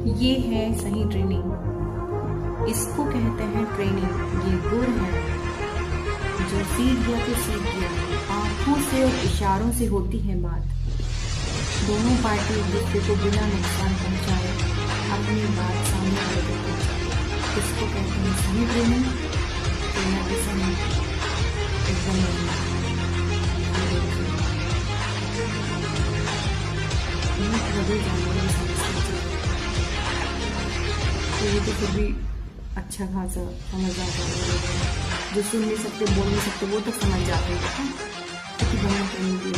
ये है सही ट्रेनिंग, इसको कहते हैं ट्रेनिंग। ये गुर है जो सीख गया तो सीख गया। आंखों से और इशारों से होती है बात। दोनों पार्टी एक दूसरे को बिना नुकसान पहुंचाए अपनी बात सामने लेकर पहुंचाए। इसको कहते हैं सही ट्रेनिंग। ट्रेनर के समय एकदम ये तो फिर भी अच्छा खासा समझ आता है। जो सुन नहीं सकते, बोल नहीं सकते, वो तो समझ जाते हैं क्योंकि दोनों ट्रेनिंग की